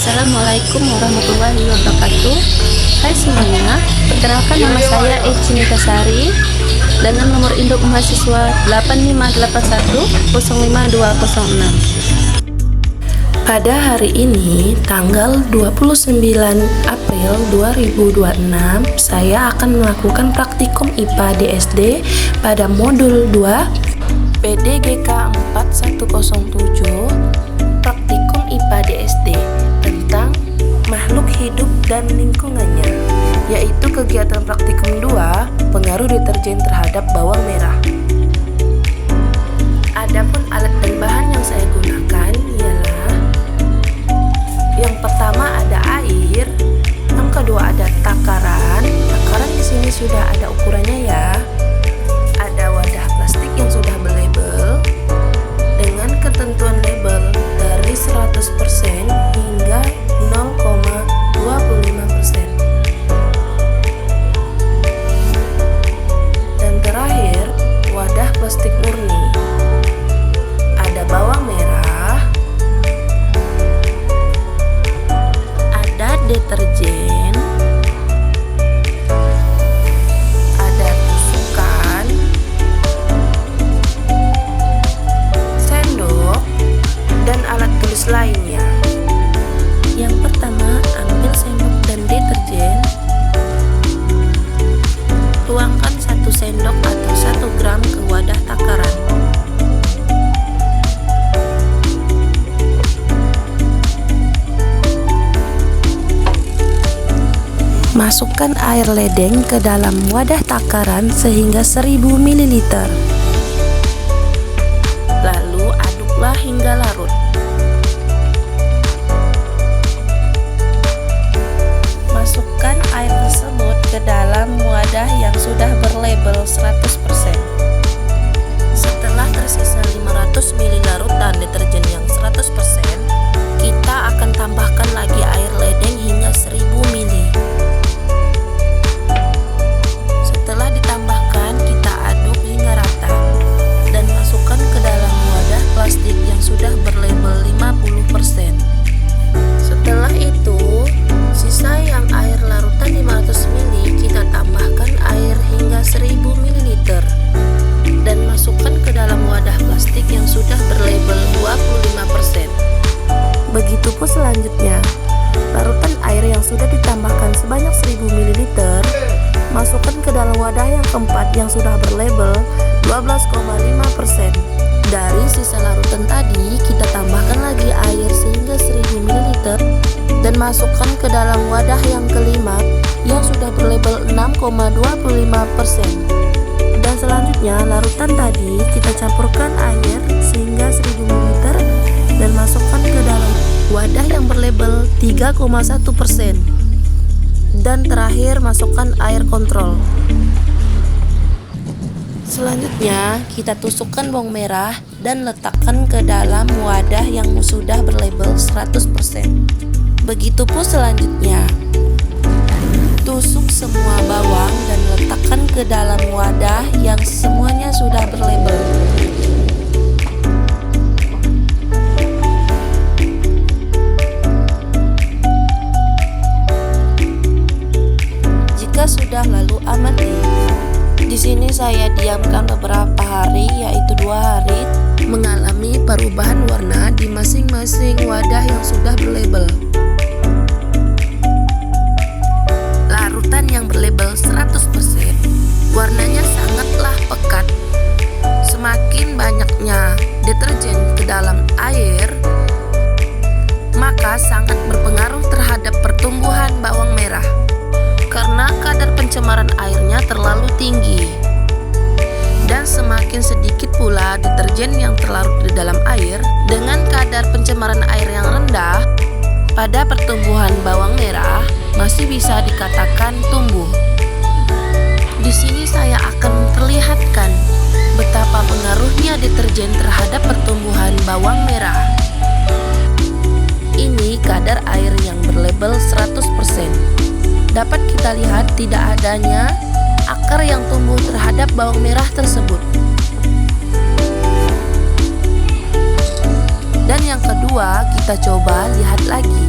Assalamualaikum warahmatullahi wabarakatuh. Hai semuanya, perkenalkan nama saya Eci Nitasari dengan nomor induk mahasiswa 858105206. Pada hari ini, tanggal 29 April 2026, saya akan melakukan praktikum IPA DSD pada modul 2 PDGK 4107, praktikum IPA DSD tentang makhluk hidup dan lingkungannya, yaitu kegiatan praktikum 2, pengaruh deterjen terhadap bawang merah. Adapun alat dan bahan yang saya gunakan ialah yang pertama ada air, yang kedua ada takaran. Takaran di sini sudah ada ukurannya ya. Ada wadah plastik yang sudah berlabel dengan ketentuan label dari 100% hingga 0,25%. Dan terakhir, wadah plastik murni. Ada bawang merah, ada deterjen, ada tusukan, sendok, dan alat tulis lainnya. Yang pertama, ambil sendok dan deterjen. Tuangkan 1 sendok atau 1 gram ke wadah takaran. Masukkan air ledeng ke dalam wadah takaran sehingga 1000 ml. Lalu aduklah hingga larut. Masukkan air tersebut ke dalam wadah yang sudah berlabel 100%. Setelah tersisa 500 ml larutan deterjen yang 100%, kita akan tambahkan lagi air ledeng hingga 1000 ml. Setelah ditambahkan, kita aduk hingga rata dan masukkan ke dalam wadah plastik yang sudah berlabel 50%. Setelah itu, sisa yang air larutan 500 ml kita tambahkan air hingga 1000 ml dan masukkan ke dalam wadah plastik yang sudah berlabel 25%. Begitupun selanjutnya, larutan air yang sudah ditambahkan sebanyak 1000 ml masukkan ke dalam wadah yang keempat yang sudah berlabel 12,5%. Dari sisa larutan tadi, kita tambahkan lagi air sehingga 1000 ml dan masukkan ke dalam wadah yang kelima yang sudah berlabel 6,25%. Dan selanjutnya, larutan tadi kita campurkan air sehingga 1000 ml dan masukkan ke dalam wadah yang berlabel 3,1%. Dan terakhir, masukkan air kontrol. Selanjutnya, kita tusukkan bawang merah dan letakkan ke dalam wadah yang sudah berlabel 100%. Begitupun selanjutnya, tusuk semua bawang dan letakkan ke dalam wadah yang semuanya sudah berlabel. Jika sudah, lalu amati. Di sini saya diamkan beberapa hari, yaitu 2 hari, mengalami perubahan warna di masing-masing wadah yang sudah berlabel. Larutan yang berlabel 100%, warnanya sangatlah pekat. Semakin banyaknya deterjen ke dalam air, maka sangat berpengaruh terhadap pertumbuhan bawang merah karena kadar pencemaran airnya terlalu tinggi. Dan semakin sedikit pula deterjen yang terlarut di dalam air dengan kadar pencemaran air yang rendah, pada pertumbuhan bawang merah masih bisa dikatakan tumbuh. Di sini saya akan memperlihatkan betapa pengaruhnya deterjen terhadap pertumbuhan bawang merah. Ini kadar air yang berlabel 100%. Dapat kita lihat tidak adanya akar yang tumbuh terhadap bawang merah tersebut. Dan yang kedua, kita coba lihat lagi.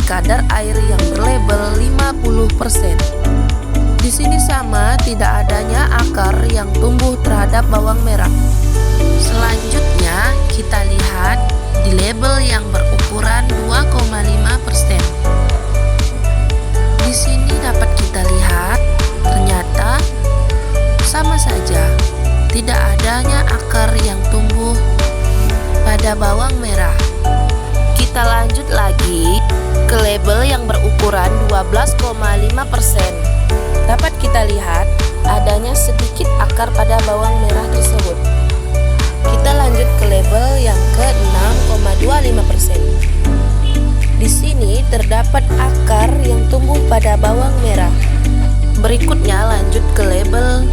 kadar air yang berlabel 50%. Di sini sama, tidak adanya akar yang tumbuh terhadap bawang merah. Selanjutnya, kita lihat di label yang berukuran 2,5%. Di sini dapat kita lihat, ternyata sama saja, tidak adanya akar yang tumbuh pada bawang merah. Kita lanjut lagi ke label yang berukuran 12,5%. Dapat kita lihat adanya sedikit akar pada bawang merah tersebut. Kita lanjut ke label yang ke 6,25%. Di sini terdapat akar yang tumbuh pada bawang merah. Berikutnya lanjut ke label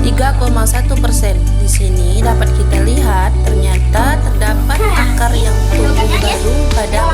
3,1%. Di sini dapat kita lihat ternyata terdapat akar yang tumbuh baru pada